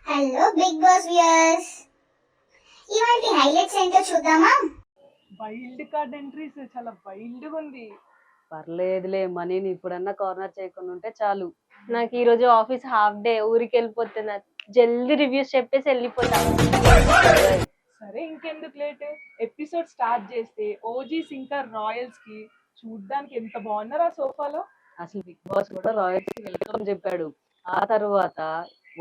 Hello big boss viewers, ఇవాళ highlights ఏంటో చూద్దామా? వైల్డ్ కార్డ్ ఎంట్రీస్ చాలా వైల్డ్ గా ఉంది. పర్లేదులే, మనీని ఇప్పుడన్నా కార్నర్ చేయకుండా ఉంటే చాలు. నాకు ఈ రోజు ఆఫీస్ హాఫ్ డే, ఊరికి వెళ్ళిపోతున్నా. జల్దీ రివ్యూస్ చెప్పేసి వెళ్ళిపోతా. సరే ఇంకెందుకు లేట్, ఎపిసోడ్ స్టార్ట్ చేస్తే ఓజీస్ ఇంకా రాయల్స్ కి చూడ్డానికి ఎంత బాగున్నారు ఆ సోఫాలో. అసలు బిగ్ బాస్ కూడా రాయల్స్ కి వెల్కమ్ చెప్పాడు. ఆ తర్వాత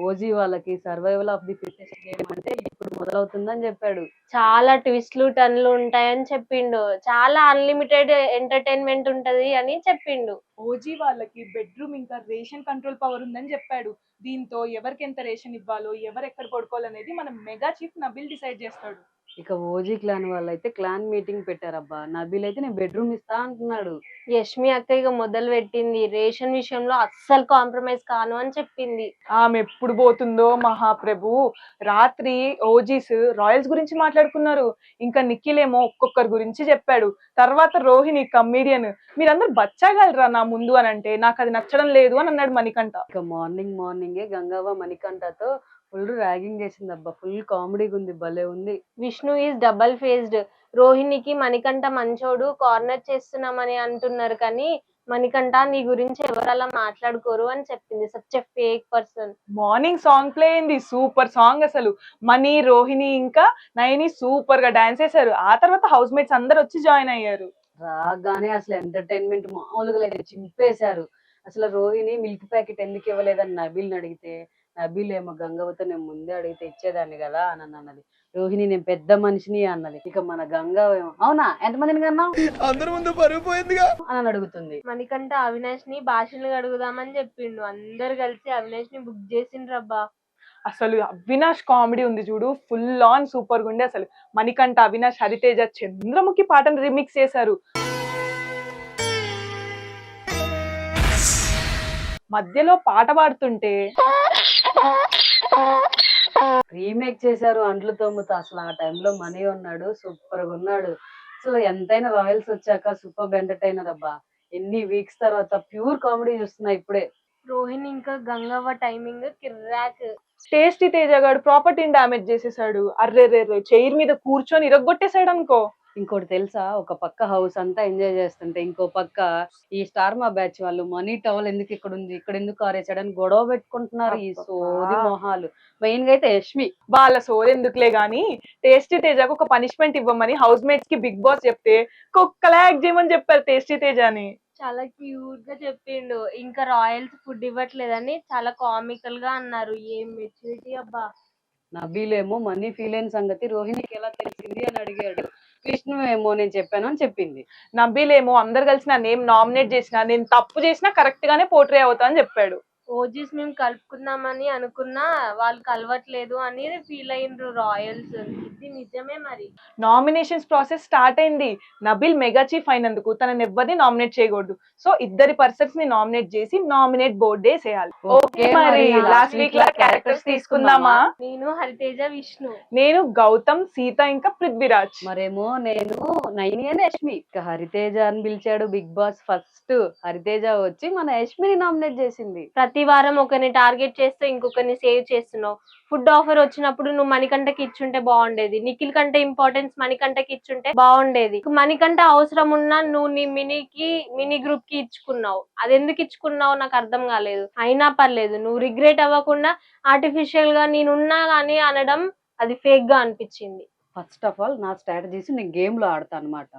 ఓజీ వాళ్ళకి survival of the fittest game అంటే ఇప్పుడు మొదలవుతుందని చెప్పాడు. చాలా ట్విస్ట్లు టన్లు ఉంటాయని చెప్పిండు. చాలా అన్లిమిటెడ్ ఎంటర్టైన్మెంట్ ఉంటది అని చెప్పిండు. ఓజీ వాళ్ళకి బెడ్రూమ్ ఇంకా రేషన్ కంట్రోల్ పవర్ ఉందని చెప్పాడు. దీంతో ఎవరికి ఎంత రేషన్ ఇవ్వాలో, ఎవరు ఎక్కడ పడుకోవాలనేది మన మెగా చీఫ్ నబిల్ డిసైడ్ చేస్తాడు. ఇక ఓజీ క్లాన్ వాళ్ళైతే క్లాన్ మీటింగ్ పెట్టారబ్బా. నబీల్ అయితే నేను బెడ్రూమ్ ఇస్తా అంటున్నాడు. యష్మి అక్క ఇక మొదలు పెట్టింది. రేషన్ విషయంలో అస్సలు కాంప్రమైజ్ కాను అని చెప్పింది. ఆమె ఎప్పుడు పోతుందో మహాప్రభు. రాత్రి ఓజీస్ రాయల్స్ గురించి మాట్లాడుకున్నారు. ఇంకా నిఖిల్ ఏమో ఒక్కొక్కరి గురించి చెప్పాడు. తర్వాత రోహిణి కమ్మీడియన్, మీరందరూ బచ్చాగలరా నా ముందు అని అంటే నాకు అది నచ్చడం లేదు అని అన్నాడు మణికంఠ. ఇక మార్నింగే గంగవ్వ మణికంఠతో ఫుల్ ర్యాగింగ్ చేసిందబ్బా. ఫుల్ కామెడీగా ఉంది, భలే ఉంది. Vishnu is double faced. రోహిణికి మణికంఠ మంచోడు, కార్నర్ చేస్తున్నామని అంటున్నారు, కానీ మణికంఠ నీ గురించి ఎవరు అలా మాట్లాడుకోరు అని చెప్పింది. Such a fake person. Morning song play అయింది, సూపర్ సాంగ్ అసలు. మణి, రోహిణి ఇంకా నయని సూపర్ గా డాన్స్ చేశారు. ఆ తర్వాత హౌస్ మేట్స్ అందరు వచ్చి జాయిన్ అయ్యారు. రాగానే అసలు ఎంటర్టైన్మెంట్ మామూలుగా లేదు, చింపేశారు. అసలు రోహిణి మిల్క్ ప్యాకెట్ ఎందుకు ఇవ్వలేదని నబీల్ని అడిగితే, నబీల్ ఏమో గంగవ్వతో నేను ముందే అడిగితే ఇచ్చేదాన్ని కదా అని అన్నది. రోహిణి నేను పెద్ద మనిషిని అన్నది. ఇక మన గంగవ్వ ఏమో అవునా ఎంతమందిని కన్నా అందరి ముందు పరుగు పోయిందిగా అని అడుగుతుంది. మణికంఠ అవినాష్ ని భాషలు అడుగుదామని చెప్పిండు. అందరు కలిసి అవినాష్ ని బుక్ చేసిండ్రబ్బా. అసలు అవినాష్ కామెడీ ఉంది చూడు, ఫుల్ ఆన్ సూపర్ గా ఉండే. అసలు మణికంఠ, అవినాష్, హరితేజ చంద్రముఖి పాటను రిమిక్స్ చేశారు. మధ్యలో పాట పాడుతుంటే రీమేక్ చేశారు అంట్లు తోముతా. అసలు ఆ టైంలో మనీ ఉన్నాడు, సూపర్ గా ఉన్నాడు. సో ఎంతైనా రాయల్స్ వచ్చాక సూపర్ ఎంటర్టైనర్ అబ్బా. ఎన్ని వీక్స్ తర్వాత ప్యూర్ కామెడీ చూస్తున్నా ఇప్పుడే. రోహిణి ఇంకా గంగవ్వ టైమింగ్ కిర్రాక్. టేస్టీ తేజ గాడు ప్రాపర్టీని డామేజ్ చేసేసాడు. అర్రే చైర్ మీద కూర్చొని ఇరగొట్టేసాడు అనుకో. ఇంకోటి తెలుసా, ఒక పక్క హౌస్ అంతా ఎంజాయ్ చేస్తుంటే ఇంకో పక్క ఈ స్టార్ మా బ్యాచ్ వాళ్ళు మనీ టవల్ ఎందుకు ఇక్కడ ఉంది, ఇక్కడ ఎందుకు ఆరేసాడని గొడవ పెట్టుకుంటున్నారు. ఈ సోది మొహాలు. మెయిన్ గా అయితే యష్మి. వాళ్ళ సోదెందుకులే గాని టేస్టీ తేజకు ఒక పనిష్మెంట్ ఇవ్వమని హౌస్ మేట్స్ కి బిగ్ బాస్ చెప్తే కుక్కలా యాక్ట్ చేయమని చెప్పారు టేస్టీ తేజని. చాలా క్యూట్ గా చెప్పిండు. ఇంకా రాయల్స్ ఫుడ్ ఇవ్వట్లేదని చాలా కామికల్ గా అన్నారు. ఏం మెచ్యూరిటీ అబ్బా. నబీల్ ఏమో మనీ ఫీల్ అయిన సంగతి రోహిణికి ఎలా తెలిసింది అని అడిగాడు. విష్ణు ఏమో నేను చెప్పాను అని చెప్పింది. నబీల్ ఏమో అందరు కలిసి నా నేమ్ నామినేట్ చేసినా, నేను తప్పు చేసినా కరెక్ట్ గానే పోర్ట్రే అవుతా అని చెప్పాడు. ఓజీస్ మేము కలుపుకుందామని అనుకున్నా, వాళ్ళు కలవట్లేదు అని ఫీల్ అయ్యిండ్రు రాయల్స్. ఇది నిజమే మరి. నామినేషన్స్ ప్రాసెస్ స్టార్ట్ అయింది. నబీల్ మెగా చీఫ్ అయినందుకు తనని ఎవరిని నామినేట్ చేయకూడదు. సో ఇద్దరి పర్సన్స్ ని నామినేట్ చేసి నామినేట్ బోర్డ్ వేసేయాలి. ఓకే మరి లాస్ట్ వీక్ లా క్యారెక్టర్స్ తీసుకుందామా? నేను హరితేజ, విష్ణు. నేను గౌతమ్, సీత ఇంకా పృథ్వీరాజ్. మరేమో నేను నైని అని యష్మి. ఇక హరితేజ అని పిలిచాడు బిగ్ బాస్. ఫస్ట్ హరితేజ వచ్చి మన యష్మిని నామినేట్ చేసింది. ప్రతి వారం ఒకరిని టార్గెట్ చేస్తూ ఇంకొకరిని సేవ్ చేస్తున్నావు. ఫుడ్ ఆఫర్ వచ్చినప్పుడు నువ్వు మణికంఠకి ఇచ్చుంటే బాగుండేది. నిఖిల్ కంటే ఇంపార్టెన్స్ మణికంఠకి ఇచ్చుంటే బాగుండేది. మణికంఠ అవసరం ఉన్నా నువ్వు నీ మినీ గ్రూప్ కి ఇచ్చుకున్నావు. అది ఎందుకు ఇచ్చుకున్నావు నాకు అర్థం కాలేదు. అయినా పర్లేదు, నువ్వు రిగ్రెట్ అవ్వకుండా ఆర్టిఫిషియల్ గా నేనున్నా గానీ అనడం అది ఫేక్ గా అనిపించింది. ఫస్ట్ ఆఫ్ ఆల్ నా స్ట్రాటజీస్ నేను గేమ్ లో ఆడతా అనమాట.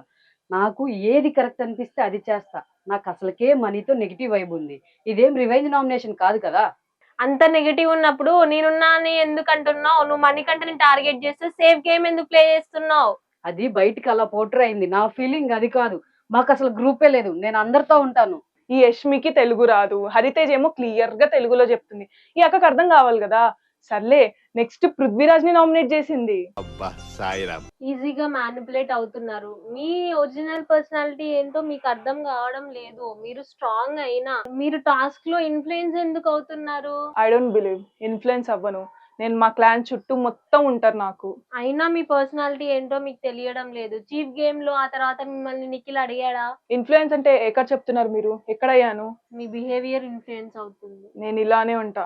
నాకు ఏది కరెక్ట్ అనిపిస్తే అది చేస్తా. నాకు అసలుకే మనీతో నెగిటివ్ వైబ్ ఉంది. ఇదేం రివెంజ్ నామినేషన్ కాదు కదా. అంత నెగిటివ్ ఉన్నప్పుడు నేనున్నా అని ఎందుకు అంటున్నావు? నువ్వు మణికంఠని టార్గెట్ చేస్తే సేఫ్ గేమ్ ఎందుకు ప్లే చేస్తున్నావు? అది బయటికి అలా పోర్ట్రే అయింది. నా ఫీలింగ్ అది కాదు. మాకు అసలు గ్రూపే లేదు, నేను అందరితో ఉంటాను. ఈ యష్మికి తెలుగు రాదు, హరితేజ్ ఏమో క్లియర్ గా తెలుగులో చెప్తుంది. ఈ అక్కకి అర్థం కావాలి కదా. సర్లే, నెక్స్ట్ పృథ్వీరాజ్ ని నామినేట్ చేసింది. ఈజీగా మ్యానిపులేట్ అవుతున్నారు. మీ ఒరిజినల్ పర్సనాలిటీ ఏంటో మీకు అర్థం కావడం లేదు. మీరు స్ట్రాంగ్ అయినా మీరు టాస్క్ లో ఇన్ఫ్లుయెన్స్ ఎందుకు అవుతున్నారు? ఐ డోంట్ బిలీవ్, ఇన్ఫ్లుయెన్స్ అవ్వను. నేను మా క్లాన్ చుట్టూ మొత్తం ఉంటారు నాకు. అయినా మీ పర్సనాలిటీ ఏంటో మీకు తెలియడం లేదు. చీఫ్ గేమ్ లో ఆ తర్వాత మిమ్మల్ని నిఖిల్ అడిగాడా? ఇన్ఫ్లుయెన్స్ అంటే ఎక్కడ చెప్తున్నారు మీరు? ఎక్కడయ్యాను? మీ బిహేవియర్ ఇన్ఫ్లుయెన్స్ అవుతుంది. నేను ఇలానే ఉంటా.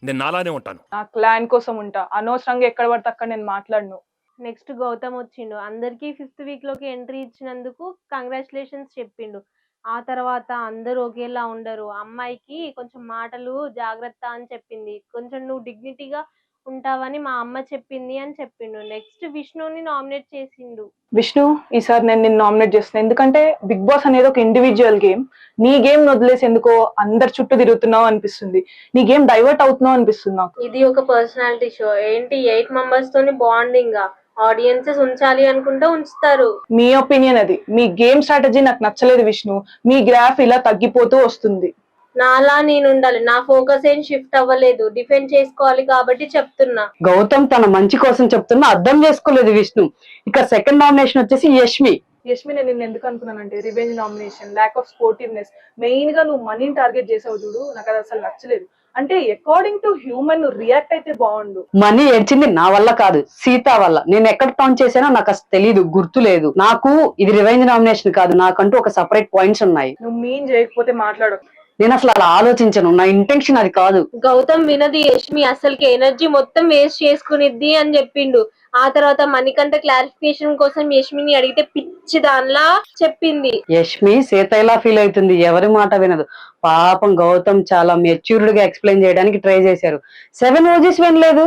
నేను నాలానే ఉంటాను. నా క్లాన్ కోసం ఉంటా. అనవసరంగా ఎక్కడ పడితే అక్కడ నేను మాట్లాడను. నెక్స్ట్ గౌతమ్ వచ్చిండు. అందరికి 5th వీక్ లోకి ఎంట్రీ ఇచ్చినందుకు కంగ్రాచులేషన్స్ చెప్పిండు. ఆ తర్వాత అందరూ ఒకేలా ఉండరు. అమ్మాయికి కొంచెం మాటలు జాగ్రత్త అని చెప్పింది. కొంచెం నువ్వు డిగ్నిటీగా ఉంటావని మా అమ్మ చెప్పింది అని చెప్పిండు. నెక్స్ట్ విష్ణుని నామినేట్ చేసిండు. విష్ణు, ఈసారి నేను నిన్ను నామినేట్ చేస్తున్నాను. ఎందుకంటే బిగ్ బాస్ అనేది ఒక ఇండివిజువల్ గేమ్. నీ గేమ్ వదిలేసి ఎందుకో అందరి చుట్టూ తిరుగుతున్నావు అనిపిస్తుంది. నీ గేమ్ డైవర్ట్ అవుతున్నావు అనిపిస్తుంది నాకు. ఇది ఒక పర్సనాలిటీ షో ఏంటి? 8 మెంబర్స్ తోని బాండింగ్ ఆడియన్సెస్ ఉంచాలి అనుకుంటే ఉంచుతారు. మీ ఒపీనియన్ అది. మీ గేమ్ స్ట్రాటజీ నాకు నచ్చలేదు విష్ణు. మీ గ్రాఫ్ ఇలా తగ్గిపోతూ వస్తుంది. నాలా నేను ఉండాలి. నా ఫోకస్ ఏం షిఫ్ట్ అవ్వలేదు. డిఫెండ్ చేసుకోవాలి కాబట్టి చెప్తున్నా. గౌతమ్ తన మంచి కోసం చెప్తున్నా, అర్థం చేసుకోలేదు విష్ణు. ఇక సెకండ్ నామినేషన్ వచ్చేసి యష్మి. యష్మి, నేను నిన్ను ఎందుకు అనుకున్నానంటే revenge nomination, lack of sportiveness, main గా నువ్వు మనీని టార్గెట్ చేసావు చూడు, నాకు అది అసలు నచ్చలేదు. అంటే అకార్డింగ్ టు హ్యూమన్ నువ్వు రియాక్ట్ అయితే బాగుండు. మనీ ఏడ్చింది నా వల్ల కాదు, సీత వల్ల. నేను ఎక్కడ కౌంట్ చేసానో నాకు అసలు తెలీదు, గుర్తు లేదు నాకు. ఇది రివెంజ్ నామినేషన్ కాదు, నాకంటూ ఒక సెపరేట్ పాయింట్స్ ఉన్నాయి. నువ్వు మీన్ చేయకపోతే మాట్లాడు. నేను అసలు అలా ఆలోచించను, నా ఇంటెన్షన్ అది కాదు. గౌతమ్ వినది యష్మి అసలుకి ఎనర్జీ మొత్తం వేస్ట్ చేసుకునిద్ది అని చెప్పిండు. ఆ తర్వాత మణికంఠ క్లారిఫికేషన్ కోసం యష్మిని అడిగితే పిచ్చి దానిలా చెప్పింది. యష్మి సీత ఎలా ఫీల్ అవుతుంది, ఎవరి మాట వినదు. పాపం గౌతమ్ చాలా మెచ్యూర్డ్ గా ఎక్స్ప్లెయిన్ చేయడానికి ట్రై చేశారు. 7 రోజెస్ వినలేదు.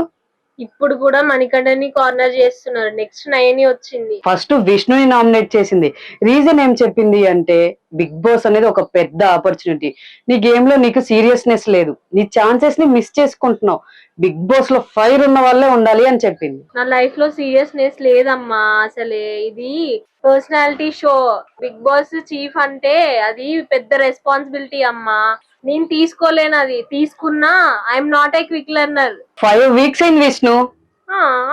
ఇప్పుడు కూడా మణికంఠని కార్నర్ చేస్తున్నారు. నెక్స్ట్ నయని వచ్చింది. ఫస్ట్ విష్ణుని నామినేట్ చేసింది. రీజన్ ఏం చెప్పింది అంటే, బిగ్ బాస్ అనేది ఒక పెద్ద ఆపర్చునిటీ. నీ గేమ్ లో నీకు సీరియస్నెస్ లేదు, నీ ఛాన్సెస్ ని మిస్ చేసుకుంటున్నావు. బిగ్ బాస్ లో ఫైర్ ఉన్న వాళ్ళే ఉండాలి అని చెప్పింది. నా లైఫ్ లో సీరియస్నెస్ లేదమ్మా. అసలే ఇది personality show. Bigg Boss chief అంటే అది పెద్ద రెస్పాన్సిబిలిటీ అమ్మా. నేను తీసుకోలేను. అది తీసుకున్నా I'm not a quick learner. 5 weeks అయింది విష్ణు.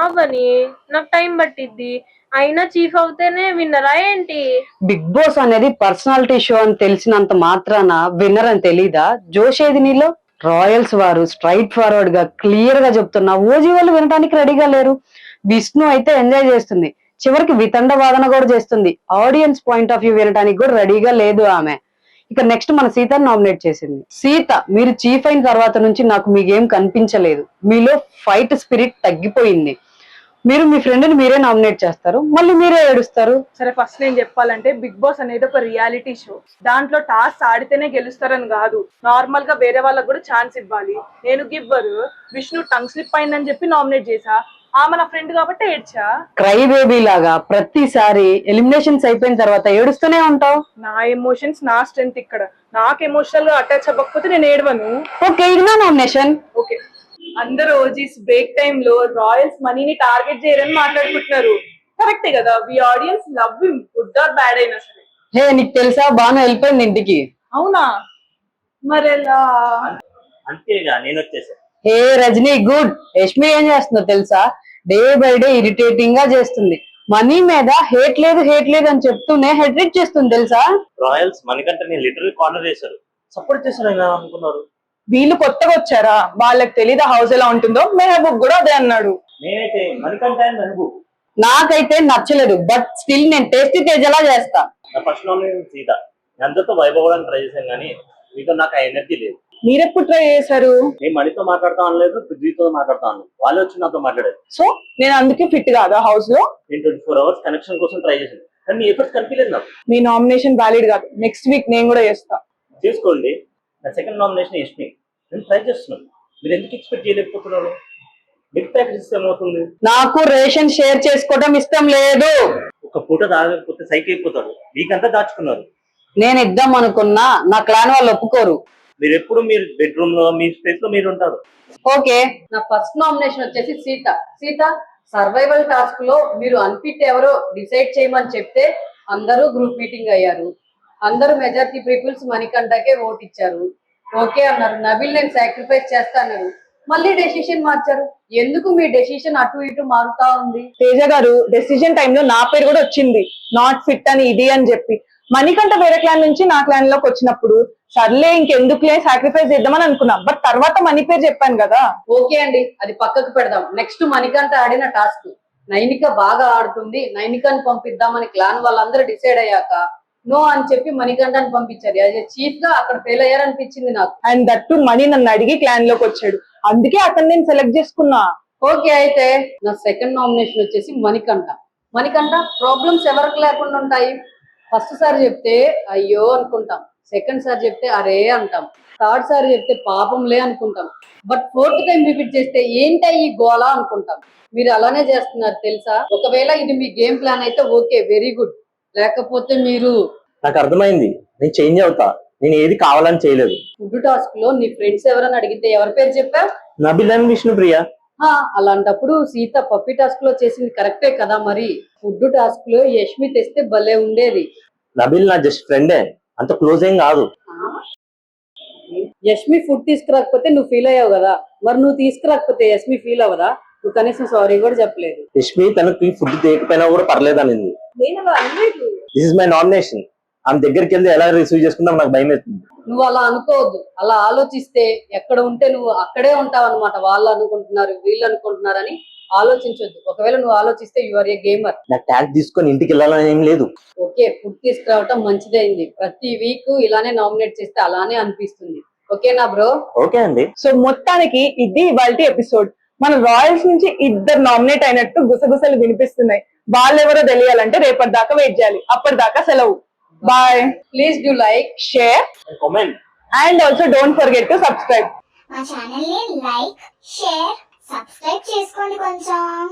అవని నాకు టైం పట్టిద్ది. అయినా చీఫ్ అవుతేనే విన్నరా ఏంటి? బిగ్ బాస్ అనేది పర్సనాలిటీ షో అని తెలిసినంత మాత్రాన విన్నర్ అని తెలీదా? జోష్ ఏది నీలో? రాయల్స్ వారు స్ట్రైట్ ఫార్వర్డ్ గా క్లియర్ గా చెప్తున్నా, ఓజీ వాళ్ళు వినడానికి రెడీగా లేరు. విష్ణు అయితే ఎంజాయ్ చేస్తుంది, చివరికి వితండ వాదన కూడా చేస్తుంది. ఆడియన్స్ పాయింట్ ఆఫ్ వ్యూ వినడానికి కూడా రెడీగా లేదు ఆమె. ఇక నెక్స్ట్ మన సీతని నామినేట్ చేసింది. సీత, మీరు చీఫ్ అయిన తర్వాత నుంచి నాకు మీ గేమ్ కనిపించలేదు. మీలో ఫైట్ స్పిరిట్ తగ్గిపోయింది. మీరు మీ ఫ్రెండ్ ని మీరే నామినేట్ చేస్తారు, మళ్ళీ మీరే ఏడుస్తారు. సరే, ఫస్ట్ నేను చెప్పాలంటే బిగ్ బాస్ అనేది ఒక రియాలిటీ షో. దాంట్లో టాస్క్ ఆడితేనే గెలుస్తారని కాదు, నార్మల్ గా వేరే వాళ్ళకి కూడా ఛాన్స్ ఇవ్వాలి. నేను గివ్వరు. విష్ణు టంగ్ స్లిప్ అయిందని చెప్పి నామినేట్ చేసా. ఆమె నా ఫ్రెండ్ కాబట్టి ఏడ్చా. క్రై బేబీ లాగా ప్రతిసారి ఎలిమినేషన్స్ అయిపోయిన తర్వాత ఏడుస్తూనే ఉంటావు. నా ఎమోషన్స్ నా స్ట్రెంత్ ఇక్కడ. నాకు ఎమోషనల్ గా అటాచ్ అవ్వకపోతే నేను ఏడవను. ఓకే, ఇది నా నామినేషన్. ఓకే, అందరు ఓజీస్ బ్రేక్ టైమ్ లో రాయల్స్ మనీని టార్గెట్ చేయరని మాట్లాడుకుంటున్నారు. కరెక్టే కదా? We audience love him, good or bad అయినా సరే. హే, నీకు తెలుసా బాను వెళ్ళిపోయింది ఇంటికి. అవునా? మరి ఎలా? అంతేగా నేను వచ్చేసా. హే రజనీ, గుడ్. యష్మి ఏం చేస్తుందో తెలుసా? డే బై డే ఇరిటేటింగ్ గా చేస్తుంది. మనీ మీద హేట్ లేదు అని చెప్తూనే హెడ్రేట్ చేస్తుంది తెలుసా? రాయల్స్ మణికంఠని లిటరల్ కార్నర్ చేశారు, సపోర్ట్ చేశారు అనుకున్నారు. వీళ్ళు కొత్తగా వచ్చారా? వాళ్ళకి తెలీదా హౌస్ ఎలా ఉంటుందో? మెహబూబ్ కూడా అదే అన్నాడు. నేనైతే మణికంఠ అండ్ మెహబూబ్ నాకైతే నచ్చలేదు, బట్ స్టిల్ నేను టేస్టీ తేజలా చేస్తా. నా ఫస్ట్ నామినేషన్ సీత. అందరితో వైబ్ అవ్వడానికి ట్రై చేశాను కానీ మీతో నాకు ఆ ఎనర్జీ లేదు. మీరెప్పుడు ట్రై చేశారు? నేను మణితో మాట్లాడతాం అనలేదు, పృథ్వీతో మాట్లాడతాం అనలేదు. వాళ్ళు వచ్చి నాతో మాట్లాడారు. సో నేను అందుకే ఫిట్ కాదా హౌస్ లో? నేను 24 hours కనెక్షన్ కోసం ట్రై చేశాను కానీ మీ ఎఫర్ట్స్ కనిపించలేదు నాకు. మీ నామినేషన్ వ్యాలిడ్ కాదు. నెక్స్ట్ వీక్ నేను కూడా చేస్తా. చేసుకోండి. నా సెకండ్ నామినేషన్ యష్మి. నేను ట్రై చేస్తున్నాను, మీరు ఎందుకు ఎక్స్పెక్ట్ చేయలేకపోతున్నారు? బిగ్ ప్యాకేజ్ ఏమవుతుంది? నాకు రేషన్ షేర్ చేసుకోవడం ఇష్టం లేదు. ఒక పూట తాగకపోతే సైకి అయిపోతారు. వీకంతా దాచుకున్నారు. నేను ఇద్దాం అనుకున్నా, నా క్లాన్ వాళ్ళు ఒప్పుకోరు. మీరు ఎప్పుడు మీరు బెడ్రూమ్ లో మీ స్పేస్ లో మీరు ఉంటారు. ఓకే, నా ఫస్ట్ నామినేషన్ వచ్చేసి సీత. సీత, సర్వైవల్ టాస్క్ లో మీరు అన్ఫిట్ ఎవరో డిసైడ్ చేయమని చెప్తే అందరూ గ్రూప్ మీటింగ్ అయ్యారు. అందరూ మెజారిటీ పీపుల్స్ మణికంఠకే ఓట్ ఇచ్చారు. ఓకే అన్నారు. నబిల్ నేను సాక్రిఫైస్ చేస్తా అన్నారు. మళ్ళీ డెసిషన్ మార్చారు. ఎందుకు మీ డెసిషన్ అటు ఇటు మారుతా ఉంది? తేజ గారు, డెసిషన్ టైంలో నా పేరు కూడా వచ్చింది, నాట్ ఫిట్ అని ఇది అని చెప్పి. మణికంఠ వేరే క్లాన్ నుంచి నా క్లాన్ లోకి వచ్చినప్పుడు సర్లే ఇంకెందుకులే సాక్రిఫైస్ చేద్దామని అనుకున్నా, బట్ తర్వాత మనీ పేరు చెప్పాను కదా. ఓకే అండి, అది పక్కకు పెడదాం. నెక్స్ట్ మణికంఠ ఆడిన టాస్క్. నైనిక బాగా ఆడుతుంది, నైనికని పంపిద్దామని క్లాన్ వాళ్ళందరూ డిసైడ్ అయ్యాక నో అని చెప్పి మణికంఠని పంపించారు. యాజ్ ఏ చీఫ్ గా అక్కడ ఫెయిల్ అయ్యారనిపించింది నాకు. అండ్ దట్టు మనీ నన్ను అడిగి క్లాన్ లోకి వచ్చాడు, అందుకే అతను నేను సెలెక్ట్ చేసుకున్నా. ఓకే, అయితే నా సెకండ్ నామినేషన్ వచ్చేసి మణికంఠ. మణికంఠ ప్రాబ్లమ్స్ ఎవరికి లేకుండా ఉంటాయి. ఫస్ట్ సారి చెప్తే అయ్యో అనుకుంటాం, సెకండ్ సారి చెప్తే అరే అంటాం, థర్డ్ సారి చెప్తే పాపంలే అనుకుంటాం, బట్ ఫోర్త్ టైం రిపీట్ చేస్తే ఏంటా ఈ గోళ అనుకుంటాం. మీరు అలానే చేస్తున్నారు తెలుసా. ఒకవేళ ఇది మీ గేమ్ ప్లాన్ అయితే ఓకే, వెరీ గుడ్. లేకపోతే మీరు నాకు అర్థమైంది, నేను చేంజ్ అవుతా. నేను ఏది కావాలని చేయలేదు. ఫుడ్ టాస్క్ లో నీ ఫ్రెండ్స్ ఎవరైనా అడిగితే ఎవరి పేరు చెప్పా? నబిల్ అండ్ విష్ణుప్రియ. అలాంటప్పుడు సీత పప్పి టాస్క్ లో చేసింది కరెక్టే కదా. మరి ఫుడ్ టాస్క్ లో యష్మి తెస్తే భలే ఉండేది. నబిల్ నా జస్ట్ ఫ్రెండే, అంత క్లోజ్ ఏం కాదు. యష్మి ఫుడ్ తీసుకురాకపోతే నువ్వు ఫీల్ అయ్యావు కదా, మరి నువ్వు తీసుకురాకపోతే యష్మి ఫీల్ అవ్వదా? నువ్వు కనీసం సారీ కూడా చెప్పలేదు. యష్మి తనకి ఫుడ్ తేకపోయినా కూడా పర్లేదు అనింది. నేను అలా అనలేదు. This is my nomination. ఆమె దగ్గరికి వెళ్ళి ఎలా రిసీవ్ చేసుకుందాం నాకు భయం అవుతుంది. నువ్వు అలా అనుకోవద్దు. అలా ఆలోచిస్తే ఎక్కడ ఉంటే నువ్వు అక్కడే ఉంటావు అనమాట. వాళ్ళు అనుకుంటున్నారు, వీళ్ళు అనుకుంటున్నారు అని ఆలోచించొద్దు. ఒకవేళ నువ్వు ఆలోచిస్తే యు ఆర్ ఏ గేమర్. నా ట్యాగ్ తీసుకొని ఇంటికి వెళ్ళాలని ఏం లేదు. ఓకే, ఫుడ్ తీసుకురావటం మంచిదైంది. ప్రతి వీక్ ఇలానే నామినేట్ చేస్తే అలానే అనిపిస్తుంది. ఓకేనా బ్రో? ఓకే అండి. సో మొత్తానికి ఇది ఇవాల్టి ఎపిసోడ్. మన రాయల్స్ నుంచి ఇద్దరు నామినేట్ అయినట్టు గుసగుసలు వినిపిస్తున్నాయి. వాళ్ళెవరో తెలియాలంటే రేపటి దాకా వెయిట్ చేయాలి. అప్పటిదాకా సెలవు. Bye. Please do like, share comment and also don't forget to subscribe. మా ఛానల్ ని లైక్, షేర్, సబ్స్క్రైబ్ చేసుకోండి కొంచెం.